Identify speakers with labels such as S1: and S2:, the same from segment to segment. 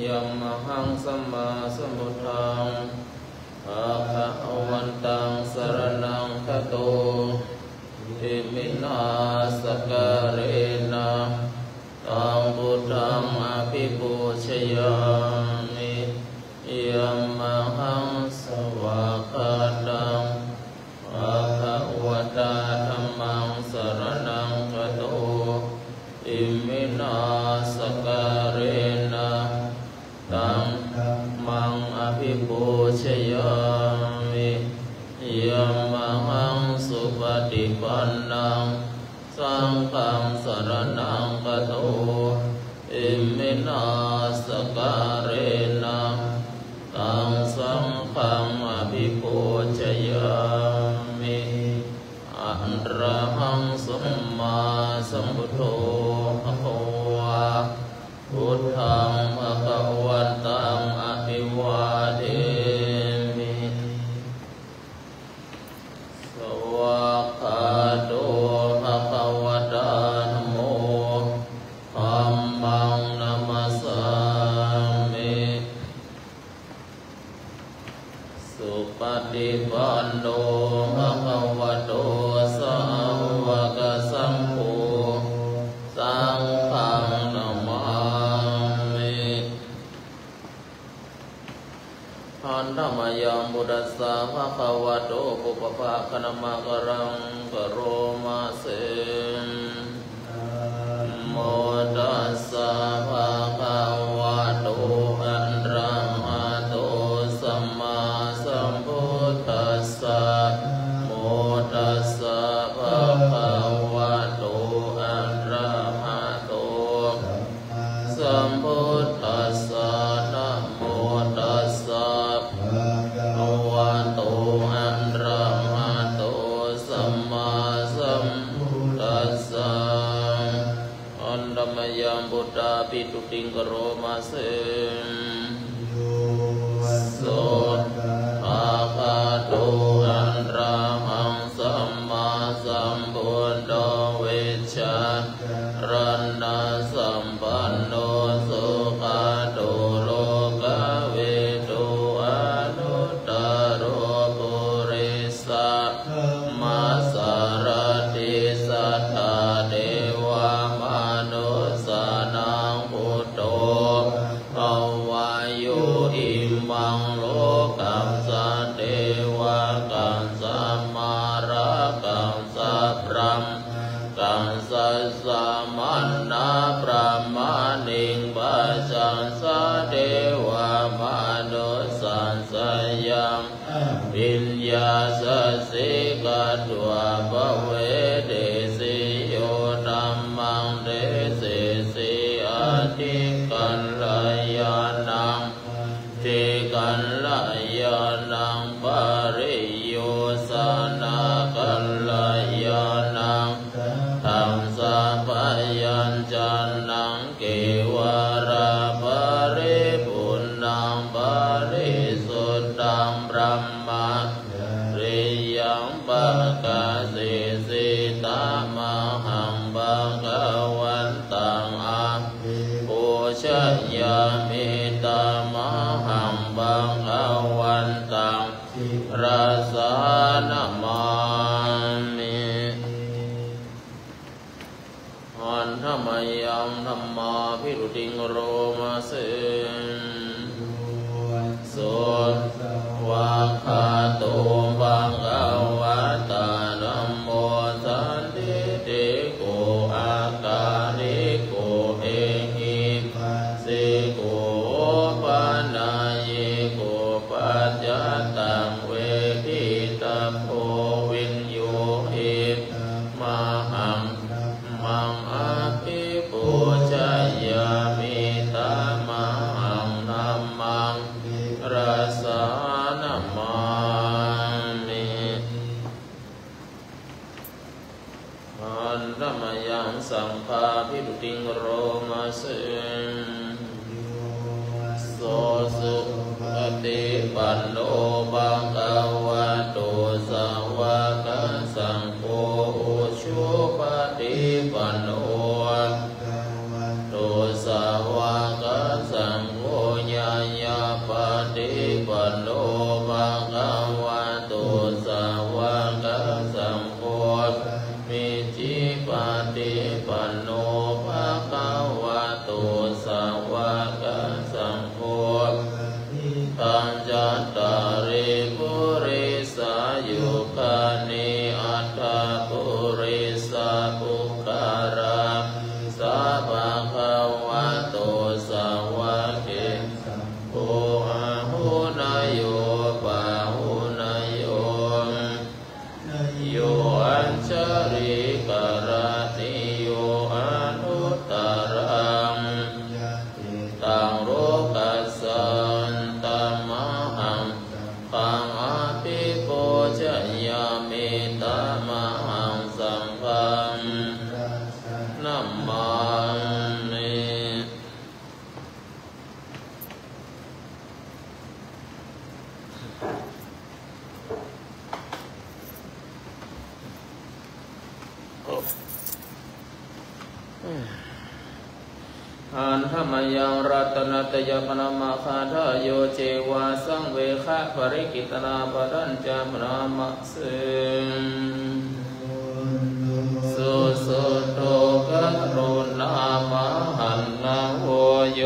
S1: ยัมหังสัมมาสัมพุทธังภะคะวันตังสรณังคัจโตอิมินาสการเรนะตังพุทธังอภิปูชยามิยัมหังสวากขาตังภะคะวะตาธัมมังสรณังคัจโตอิมินาสการเรนะตังมังอภิปูชยามิยัมหังสุปฏิปันนังสังฆังสรณังคัจโตอิมินาสการเรนะตังสังฆังอภิปูชยามิอะระหังสัมมาสัมพุทโธภะคะวะพุทธังภะคะวันตังอภิวาเทมิสวากขาโตภะคะวะตาธัมโมธัมมังนัมมัสสามิสุปฏิปันโนภะคะวะโตสาวกสังโฆสังฆังนะมามิหันธรรมยังบุตสสะภะคะวะโตปุปภาคณมะกรังกโรมาเสโมตัสสะภะคะวะโตอะระหะโตสัมมาสัมพุทธัสสะโมตัสสะภะคะวะโตอะระหะโตสัมพุทธัสสะนะโมตัสสะภะคะวะโตอะระหะโตสัมมาสัมพุทธัสสะอันธรรมยังบุตตาปิตุติงกโรมาเสโสภะคะโตอะระหังสัมมาสัมพุทโธเวชชรณะสัมปันโนสุขโตโลกเวทุอนุตตโรปุริสมาสารติสัทธาเทวมนุสสานังพุทโธภวายุอิมังโลกัสสะเทวะกัสสะมาระกัสสะพรหมกัสสะสะมันนาพระมานิงปัสสัสสะเทวมนุสสัสสะยังวิญญาสสิกตัวภเวเดสิโยธัมมังเดสิสิอาทิกัลลายานังทิกัลลายานังปริโยสนากัลลายานังธัมสะพยัญจานังเกวราปริปุณังปริสุทธังบรมะริยังปะกะสิสิตามหังภะคะวันตังอะปุชยามิตามหังภะคะวันตังรัสสานะมามิอันธรรมยังธัมมาภิรุติงโรมาเสโสวากขาโตภะคะวะตาธัมโมสันติติโกอากาลิโกเอหิปัสสิโกปะนายิโกปัจจตังเวทิตาโพวินโยหิมหังมังอาภิปูชยามิตามหังธัมมังรัสสานะมามิอันธรรมยังสังฆาภิรุติงโรมาเสโสสุปฏิปันโนภะคะวะโตสาวกสังโฆชุปฏิปันโนโตสาวกสังโฆ โนภะคะวะโตสาวกสังโฆมิจฉิปฏิปันโนภะคะวะโตสาวกสังโฆปัญจตาริปุริสายุคานิอัตถปุริสาปุคคาราสัพพะคะวะโตสาวกสังโฆอะหุนายโยปะหุนายโยโยอัญชริกรติโยอนุตตรังตังโรกัสสันตัมมหังปังอภิปูชยามิตัมมหังสังฆังนัมมามิอันธรรมยังรัตนตยปนามะคาทาโยเจวาสังเวคะปริกิตนาปรัญจามนามะเสสุสุโตกรุณามหันนาโวโย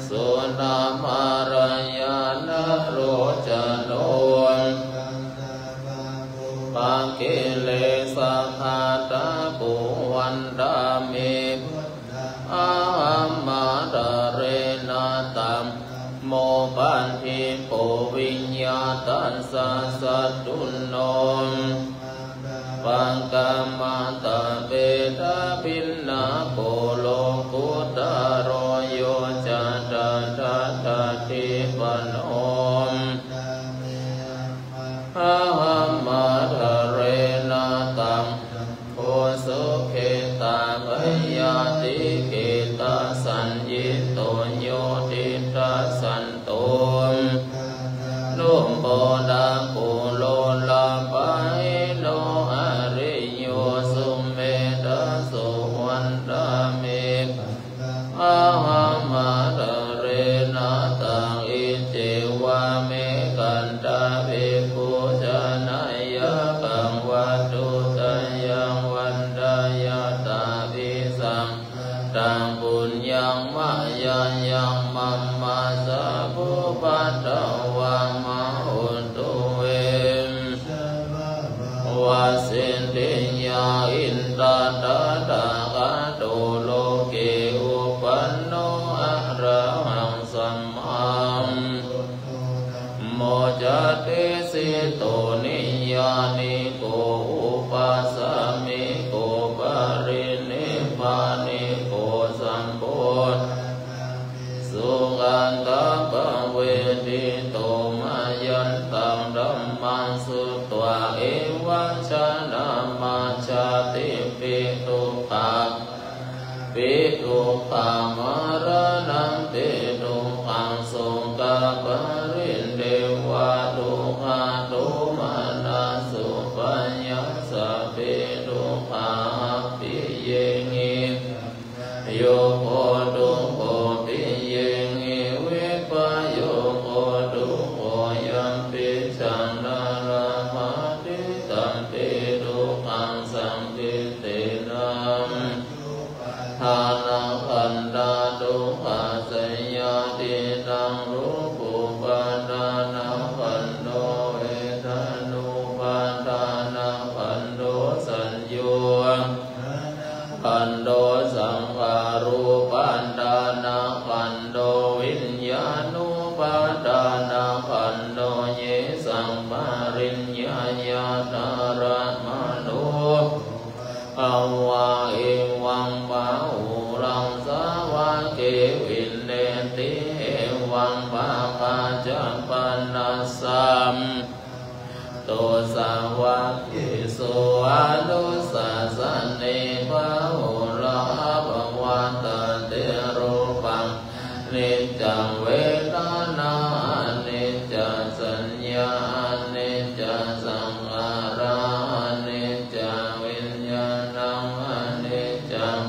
S1: สุนามารยานโรจโนปังกิเลสขาตาปุวันดามิอามาดาเรนาตัมโมปันทิโปวิญญาตันสัสตุนโนปังกามาตาเบตาปินนาโกโลกุตารโยจัตตาตาทิปันโอมอามาดาเรนาตัมโอสุเขตาภยาติเขตาสัญญิโตโยติตาสันโตนุมโปดาปุโลลาปะโนอริโยสุเมตาสุวันดามิอามาดาเรนาตังอิเจวะเมกันตาภิกขุจานายะกังวัตถุตยังวันดายาตาภิสังตังบุญยังมายังยังมัมมาสะภูปัตตวังมหุตุเววาสินติญาอินตาตาตากาโตโลเกอุปันโนอะระหังสัมมาโมจัตติสิโตนิยานิโกอุปัสสมิโกปรินิพพานิโกสัมโพธสุขันตปะเวทิโตมายันตังธัมมังสุตวะเอวังชนะมาชาติปิทุกขาปิทุกขามรณังปิทุกขังสุกะปรินเดวะทุกขาตุมานาสุปัญญาสัพพิทุกขาปิเยงิโยโคตุโคปิเยงิวิปโยโคตุโคยัมปิสังนารามาติตัมปิทุกขังสังคิเตนะทานังขันธาทุกขาสยาติตังรูปุปาทานังขันโตเวทานุปาทานังขันโตสัญโยขันโตสังขารูปันดานาขันโตวิญญาณุปันดานาขันโตเยสังมาริญญาญาตาระมโนภวะเอวังบาหุรังสาวะเกวินเนติเอวังภาคาจัปปนัสสัมโตสาวะเกสุอนุสัสสะเนภาหุระภวันตเตรูปังนิจจังเวทนานิจจสัญญานิจจสังขารานิจจวิญญาณังอนิจจัง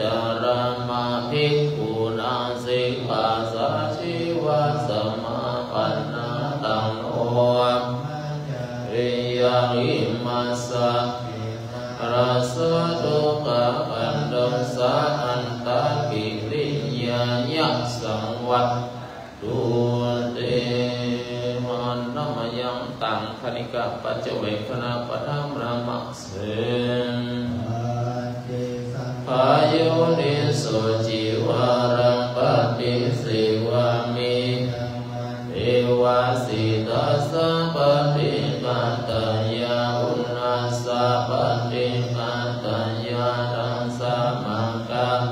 S1: จารมาภิกขุนาสิกขาสาชีวะสมาปันนาตังโอเอียหิมัสสะราสตุกะปันโดสะอันตะกิริยายัสสังวัตตุเตมันนมยังตังคณิกะปัจเจเวคณะปะทัมรามัสเสพายุนิโสจิวารังปฏิสิวามิเอวาสิตัสสะปฏิปัตตยาอุนัสสะปฏิปัตตยาตังสัมมากัส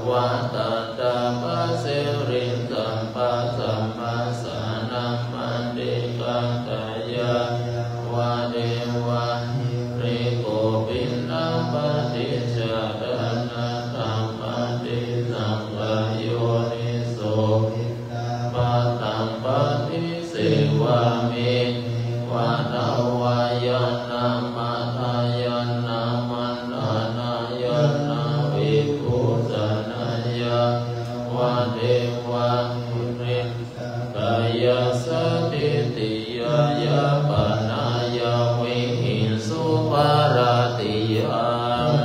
S1: วัตตะปัสสิริตัมปัสสัมมาสานัมมันติกัตตยาวะเดวะริโกปินนาปฏิจจารณะธัมมติสังฆโยนิโสปัตตังปฏิสิวามิวัฏวายนามัทายนามันนานายนาวิภูสนายาวะเดวะริกายสติติยายาปนายาวิหิสุปาราติยัง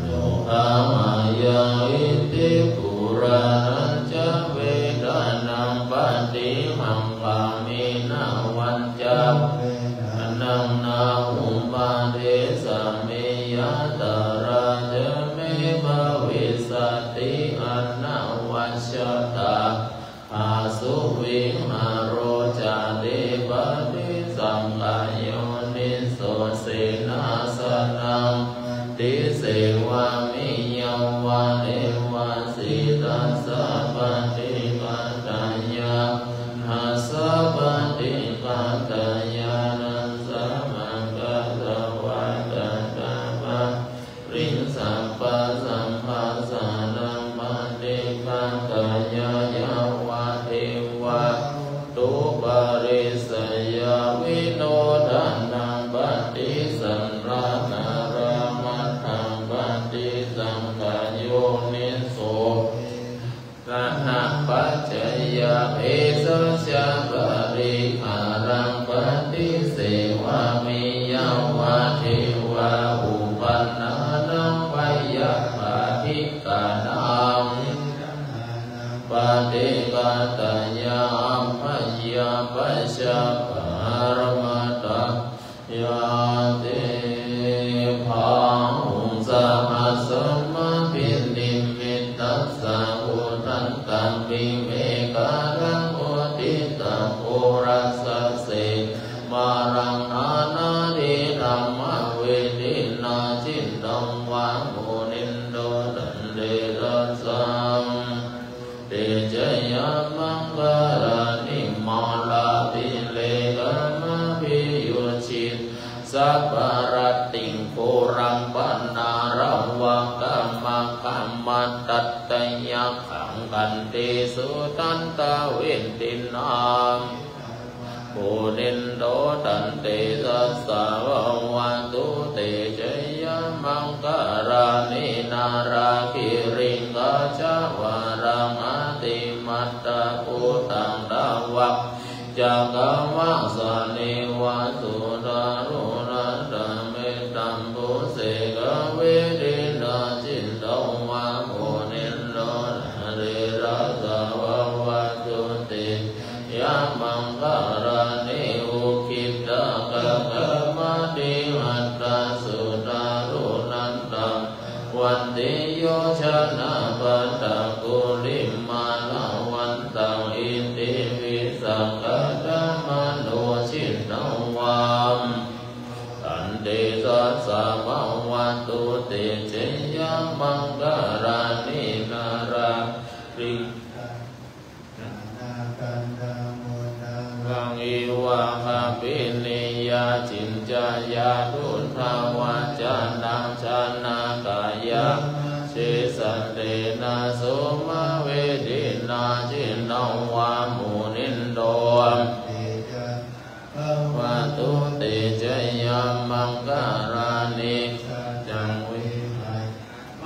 S1: โยอามายาอิติปุรานัญจเวดานังปฏิหังกามินาวันจัปนังนาหุปาเดสะเมยะตาราจเมภวิสติอันนาวัชชตาอาสุวิหารโรจาเดปฏิสังขโยนิโสเสนาสนังติเสวามิยังวะเอวะสิตัสสะปฏิปัตตยาหัสสะปฏิปัตตยานัสสะมังกัสสะวัตตะตะปะริงสัพพะสัมภาสานังปฏิปัตตยายาวะเอวะตุปาริสยาวิโนทานังปฏิสันรานารามัตถังปฏิสังขโยนิโสกะหะปัจจยาเอสสะปริหารังปฏิเสวามิยาวะเทวะอุปันนานังไวยะปะทิกานังปฏิกัตตยามัจยาปัสสะปารมัตตยาเตภาหุสะหัสสะมะปินิมิตตัสสะอุทันตังวิเวการังโอติตังโอรัสสะเสมารังนานาดิธัมมะเวทินาจินตังวะโมนินโดตันเดรัสสังเตจยามังคารานิมาลาติเลกามะพิโยชิตสัพพะรติงโกรังปนาระวะกัมมะคัมมัตตัตตยะขังกันติสุตันตะเวนตินามโพนินโดตันเตสัสสะวันตุเตจยามังคารานินาราคิริงกาจาวารังอติมัตตะปุตังดาวักจักวังสเนวะสุดารุนันตเมตัมปุเสกเวดินาจินตวะโมนินโดนะเรรัสสะวะตุเตยามังคารานิอุคิตะกะกะมะติหัตตะสุดารุนันตังวันติโยชนะปัตตะกุลิมานะวันตังอิติวิสังกัตตะมโนชินนวามตันเตสัสสะภะวันตุเตเจยะมังคารานินาราริกังอิวะหะปินิยาจินจายาทุนทาวาจานังชานากายะเชสันเตนะโสมะเวดินาจินนวามุนินโดวะตุเตจยามังคารานิจังวิห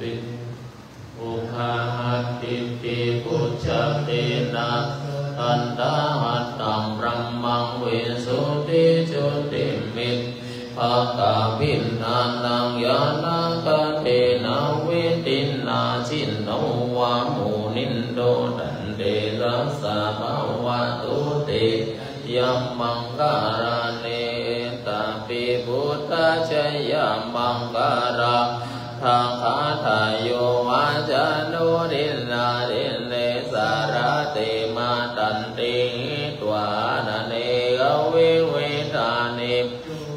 S1: ปิอุคาหัตติปิพุชฌเตนะอันตาหัตตังบรมมังวิสุทธิจุติมิตภกาภินนานังยานาคเตนะวิตินนาชินโนวามุนินโดดันเดรัสสะภวะตุเตยัมมังการาเนตาปิพุทธชยมังการาทางคาทายโยวาจานุรินาริเนสารติมาตันติตวานาเนกเวเวทานิ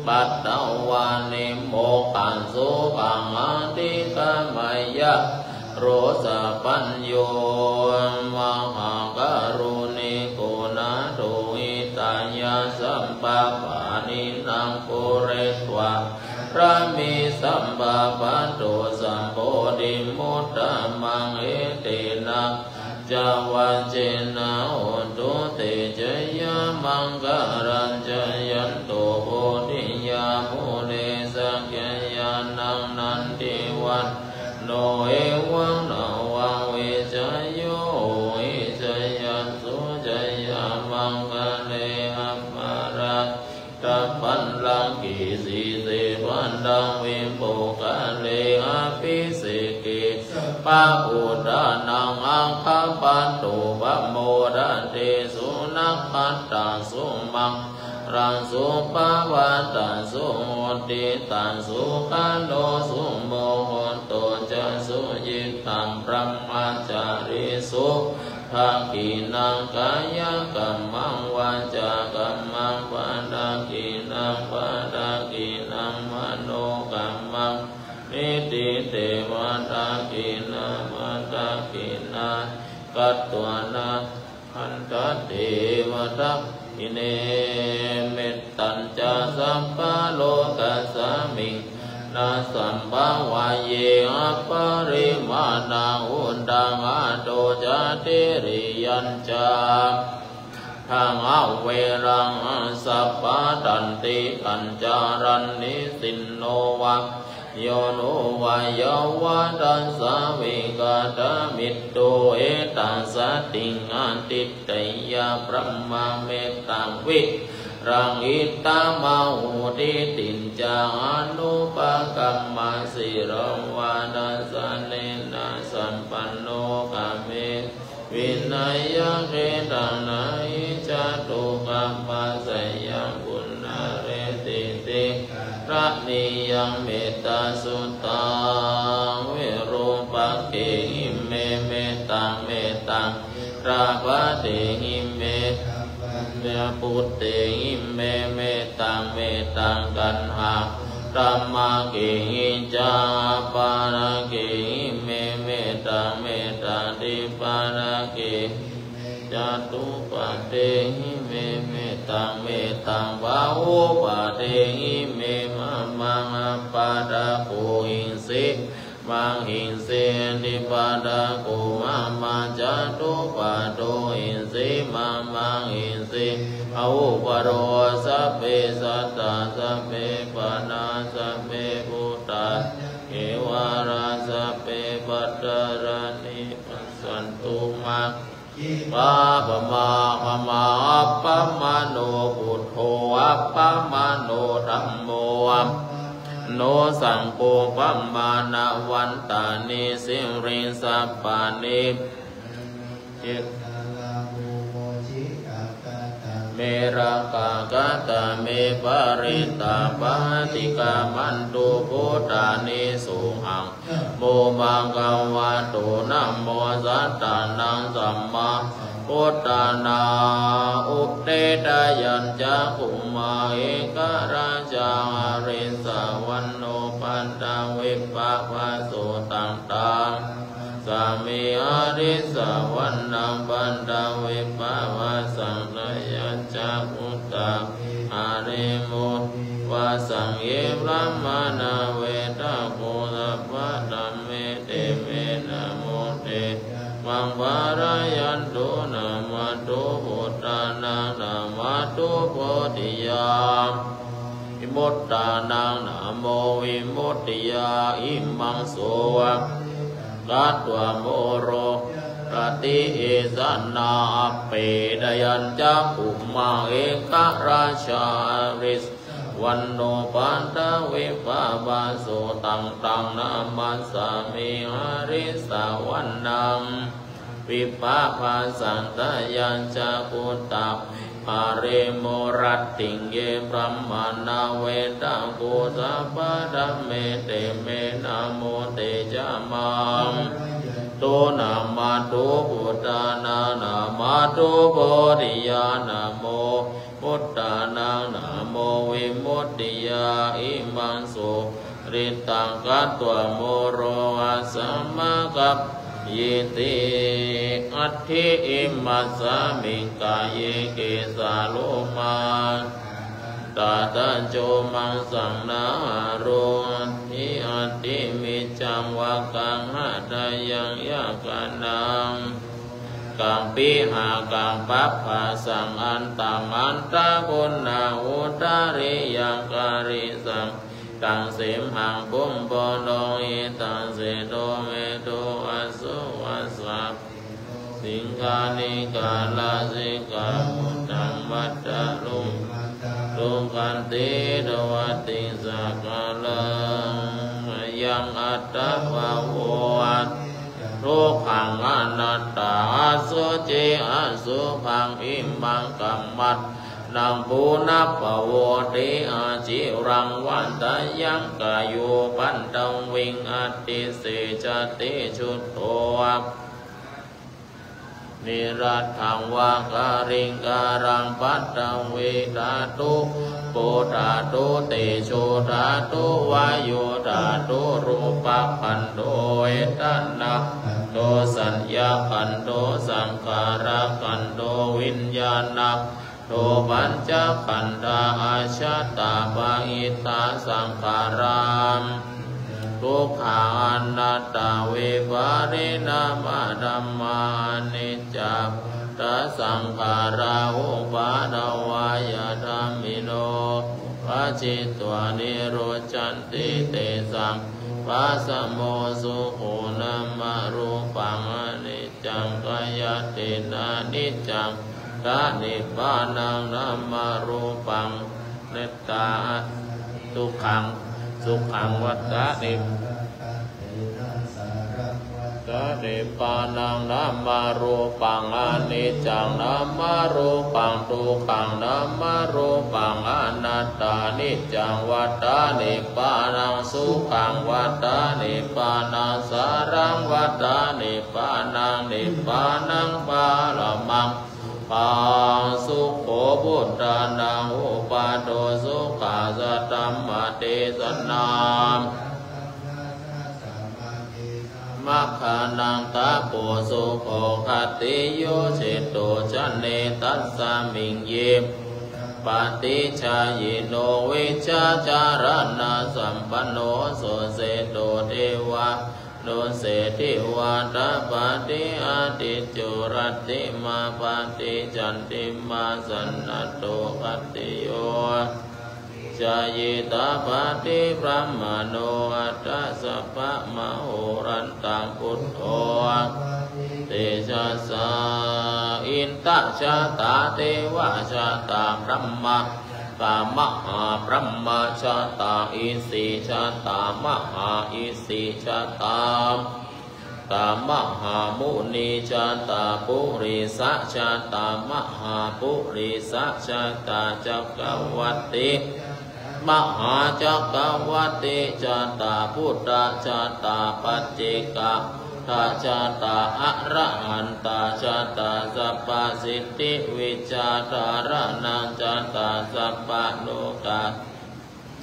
S1: ปัตตวานิโมขันสุขังอติกามายะโรสปัญโยมหากรุณิโกนาโตอิตายาสัมปะปานินังปุเรตวะพระมิสัมปะปันโตสัมโพธิมุตตะมังเอเตนะจาวันเจนะโหตุเตจยามังการัญจยันโตโพธิยามุเนสักยายานังนันติวันโนเอวังนาวังเวจโยเอจยันสุจยามังกะเลอัปปาระตัพพันลังกิสีเสพันดังวิมโปกะเลอภิเสกิปะอุดานังอังคปันโตปะโมดันเตสุนักขัตตาสุมังรังสุปะวันตันสุโหติตันสุขันโตสุโมโหโตจะสุยิตังพระมัจจาริสุทักขินังกายกัมมังวาจากัมมังปะทะกินังปะทะกินังมโนกัมมังนิติเตวะทะกินังปะทะกินังกัตตวนะหันตเตวะทะอิเนเมตตัญจสัมปะโลกัสสมิงนาสัมภวะเยอปริมาณังอุนดังอโตจติริยัญจาทางอเวรังสัพพะตันติกัญจารันนิสินโนวะโยโนวายาวะตัสสะวิกาตมิตโตเอตัสสะติงอันติเตยะพระมะเมตตังวิรังอิตามาหุติตินจานุปกัมมาสิรวานัสสะเนนะสัมปันโนกาเมวินัยเกตังนาอิจตุกัมปัสสยังปุณณเรติติพระนิยังเมตตาสุตังเวรูปักเกหิเมเมตังเมตังราภเตหิเมเมปุตเตหิเมเมตังเมตังกันหาธัมมาเกหิจาปาระเกหิเมเมตังเมตังติปาระเกจตุปะเตหิเมเมตังเมตังภาวุปะเตหิเมมะมังปะดะโกหิงสิมังหิงเสนิปาดะโกมะมัจจตุปะโตหิงสิมะมังหิงสิอวุปโรสัพเพสัตตาสัพเพปะนาสัพเพพุทธาเอวาราสัพเพปัตตารานิปัสสันตุมังปะปะมาปะมาอัปปะมะโนพุทโธอัปปะมะโนธัมโมโนสังโฆปัมมานาวันตานิสิริสัพพานิจิตเมระกากตาเมปริตาปาติกามันตุพุทธานิสุหังโมมังกวะโตนะโมสัตตานังสัมมาพุทธานาอุเตตายัญจคุมาเอกราชาริสาวันโนปันตาวิปะวะโสตังตังสามีอาริสาวันนังปันตาวิปะวะสังนยัญจพุทธาอาริมุวะสังเยพระมานาเวทะโกสัพพะธัมเมเตเมนะโมเตมังวารายันตุนะมาตุพุทธานังนะมาตุโพธิยาวิมุตตานังนะโมวิมุตติยาอิมังโสวะ กัตวโมโรปฏิเอสนาเปดยัญจักขุมาเอกราชาริสวันโนปันตวิปาบาโสตังตังนามัสสามิหาริสาวันนังวิปาภาสันตยัญจักขุตักหาเรโมรัตติงเยพรหมานาเวตังกุสัพพะธัมเมเตเมนะโมเตจามังโตนามาโตพุทธานานามาโตโพธิญาณโมพุทธานังนะโมวิมุตติยาอิมังสุริตังกัตวโมโรอาสัมมากัปยิติอัตถิอิมัสสามิกายเกสาโลมาตาตัญโจมังสังนาโรทิอัตถิมิจังวะกังหะทายังยะกานังกังปิหากังปัปปะสังอันตังอันตะกุณนาอุตาริยังการิสังตังเสมหังปุมปโนอิตังเสโตเมโตอสุวัสสะสิงคานิกาลาสิกามุตตังวัตตะลุกันติดวัตติสักกาลังยังอัตตะภะโวทุกขังอนัตตาอสุจิอสุภังอิมังกัมมัตนังปูนัปปโวติอาจิรังวันตายังกายุปันตังวิงอติเสจติชุตโตนิรัตถังวาการิงการังปัตตังเวทาตุโปธาตุเตโชธาตุวายโยธาตุรูปขันโตเวทนาโตสัญญาขันโตสังขารขันโตวิญญาณโตปัญจขันธาอาชาตาปะอิตาสังขารามทุกขานัตตาเวปารินามาธัมมานิจจาตัสสังขาราอุปาทวายธัมมิโนปัจจิตวานิโรจันติเตสังปัสสโมสุโขนัมมารูปังอนิจจังกายตินานิจจังกานิปานังนัมมารูปังเนตตาทุกขังสุขังวัฏฏะนิกานิปานังนัมมารูปังอนิจจังนัมมารูปังทุกขังนัมมารูปังอนัตตานิจจังวัฏฏะนิปานังสุขังวัฏฏะนิปานังสารังวัฏฏะนิปานังนิปานังปาลมังปังสุโขพุทธานังอุปาโตสุขาสัตตัมมะเตสนามมัคคานังตาโปสุโขคติโยเชโตจันเนตัสสามิงเยปฏิชายโนวิชาจารณะสัมปันโนโสเสโตเทวะโนเสติวาตาปฏิอาติจุรัตติมาปฏิจันติมาสันนโตกัตติโยจายตาปฏิพระมโนอัตตสัพพะมโหรันตังพุทโธเตชะสาอินตชะตาเทวะชะตาพระมะตามหาพระมชาตาอิสิชาตามหาอิสิชาตามหามุนีชาตาปุริสัชาตามหาปุริสัชาตาจักรวัตติมหาจักรวัตติชาตาพุทธชาตาปัจเจกทาชาตาอะระหันตาชาตาสัพพสิทธิวิชาตาระนังชาตาสัพพโลกา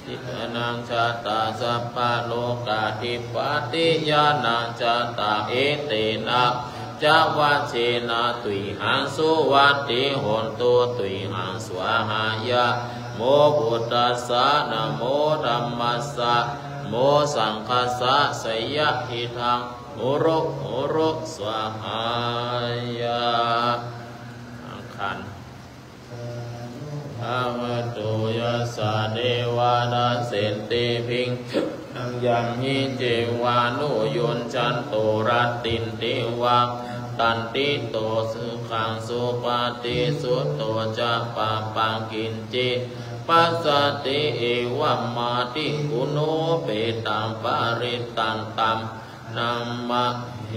S1: ทิฏนังชาตาสัพพโลกาทิปติญาณังชาตาเอเตนะจาวะเชนะตุยหังสุวัตติโหนตุตุยหังสวาหายะโมพุทธัสสะนะโมธัมมัสสะโมสังคัสสะสยะอิทังโอโรสวาหายะขันธ์ภะวะโตยัสสะเดวานัสเสนติภิง ยังหิเจวานุโยนจันโตรัตตินเทวะตันติโตสุขังสุปาติสุตโตจะปะปังกินจิปัสสติเอวะมาติกุโนเปตัมปาริตันตัมนัมมะเห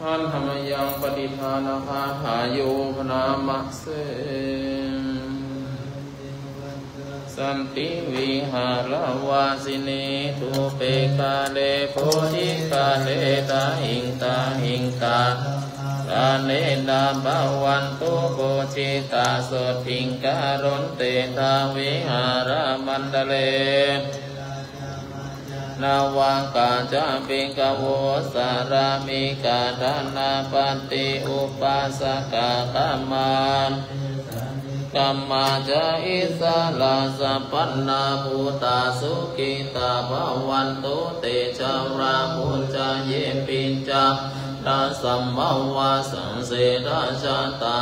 S1: พันธรรมยังปฏิทานาคาหายุพนามะเสสันติวิหารวาสินีทุเปกาเลโพธิกาเลตาหิงตาหิงตากาเลนาภวันตุโพธิตาสดทิงการุนเตทาวิหารมันดเลนาวังกาจะปิกโวสารามิกาธนาปันติอุปัสสกะกัมมันกัมมาจะอิสาลาสัพพันนาภูตาสุขิตาภวันตุเตชะราภูจาเยปินจาตัสสัมมาวาสังเสดาชาตา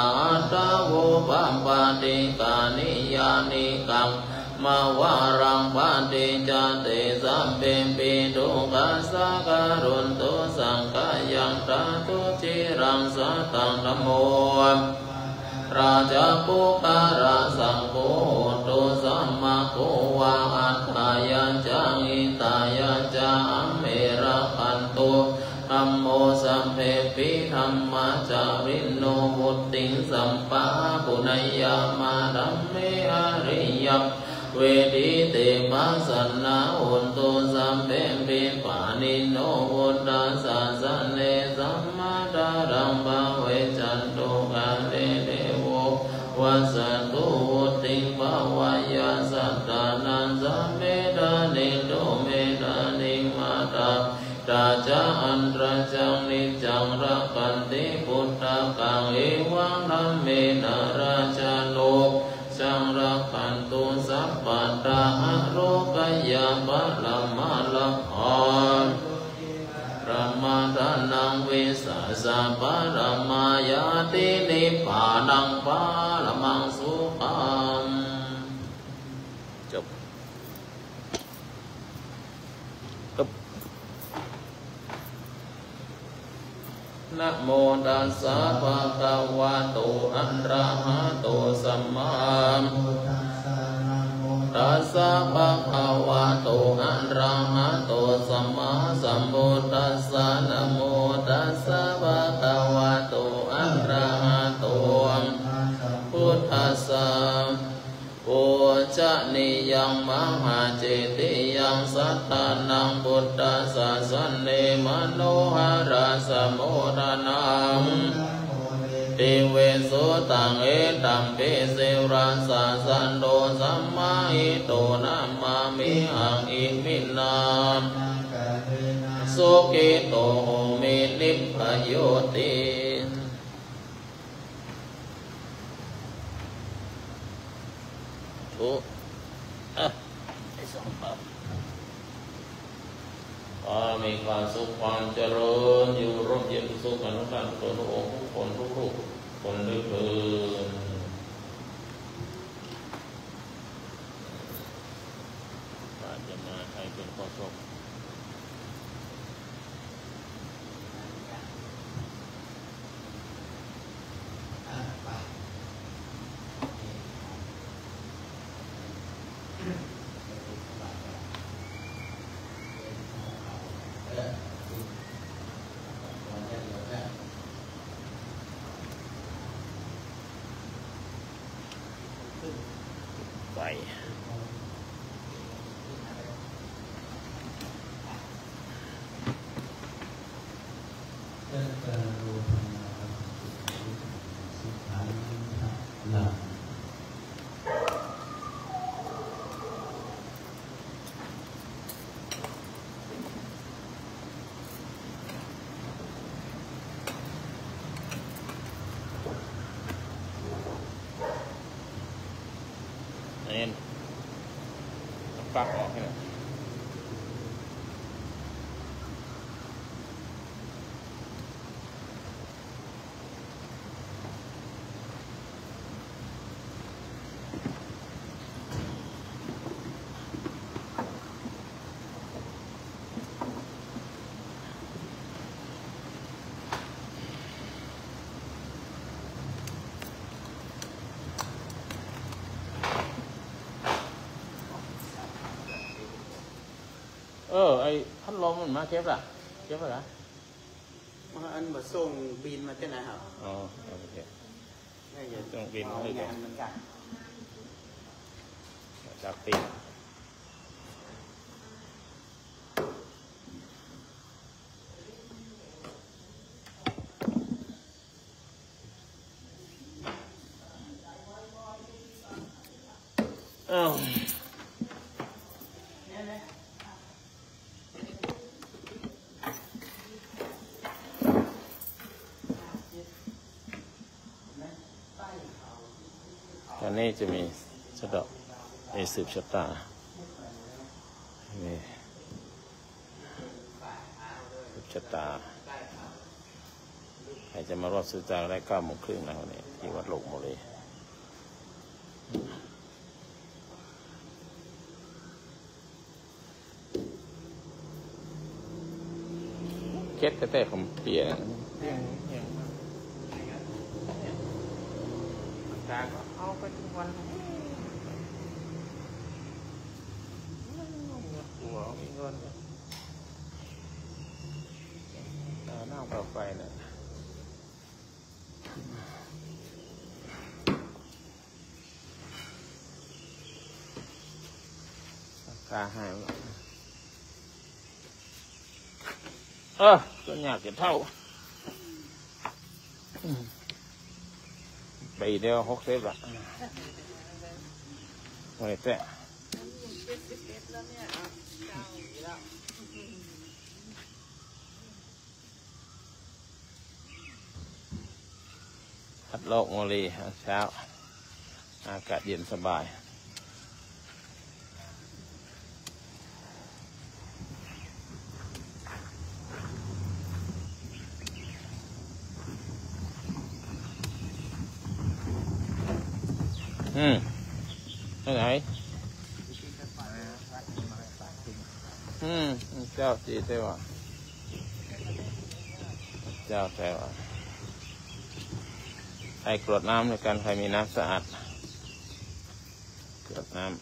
S1: ตาโวปัมปะติกานิยานิกังมาวารังปะติจาเตสัมเปปิตุกัสสะการุณตุสังฆายังตาตุจิรังสัตตังธัมโมราชปุการะสังโฆตุสัมมาโควะอัฏฐายัญจังอิตายัญจาอัมเมระคันตุธัมโมสัมเพปิธัมมาจาริโนมุตติสัมปะปุณยามาธัมเมอริยมเวทิเตปัสสนาอุนตุสัมเพปิปานิโนวุตตาสัสสะเนสัมมาดารังภเวจันตุกาเลเดโววัสสันตุวุติภวายาสัตตานันสัมเมดานิโตเมดานิมาตาตาจาอันตรจังนิจังรักขันติพุทธกังเอวังธัมเมนาราชาโลกสังรักขันตุสัพพะตาโรกยาบาลมาละอนพระมาทานังวิสัสสะปรมายาตินิพพานังปาลมังสุขังจบนะโมตัสสะภะคะวะโตอะระหะโตสัมมาตัสสะภะคะวะโตอะระหะโตสัมมาสัมพุทธัสสะนะโมตัสสะภะคะวะโตอะระหะโตพุทธัสสะโอชะนิยังมหาเจติยังสัตตานังพุทธัสสะสันเนมโนหะราสโมทนังติเวสุตังเอตัมปิเสราสะสันโดสัมมาหิโตนะมามิหังอิมินาสุขิโตโหมินิพพโยติมีความสุขความเจริญอยู่ร่มเย็นสุขกันทุกท่านทุกองค์ทุกคนทุกรูปคนด้วยเถิดอาจจะมาให้เป็นข้อสอบไปปากออกให้หน่อยไอ้พัดลมมันมาเก็บล่ะเก็บอะไร
S2: อันมาส่งบินมาที่ไหนครับ
S1: อ๋อโอเค
S2: ส่งบินมาเลยงานมันกัน
S1: จากปีตอนนี้จะมีสะดอกสืบชะตาสืบชะตาใครจะมารอดสืบชะตาได้9:30นะวันนี้ที่วัดหลงโมเลเก็ตแต่ผมเปลี่ยนกาก็เอาไปทุกวันหัวมีเงินหน้าต่อไปเนี่ยกาหายก็อยากจะเท่าปีเดียว60ละไม่แต่พัดโลกโมลีเช้าอากาศเย็นสบายไปไหนเจ้าจีเจ้าเจ้าแต่ว่าใครกรวดน้ำในการใครมีน้ำสะอาดกรวดน้ำ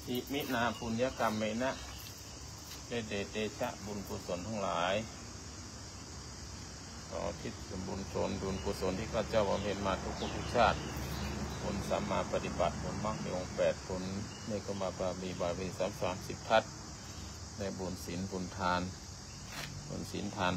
S1: อิมินาปุญญกรรมเมนะได้เดชเดชะบุญกุศลทั้งหลายขอทิศบุญส่วนบุญกุศลที่ข้าเจ้าบำเพ็ญมาทุกภพทุกชาติผลสัมมาปฏิบัติผลมรรคในองค์8ผลในกรรมบารมีบารมี30ทัศในบุญศีลบุญทานบุญศีลทาน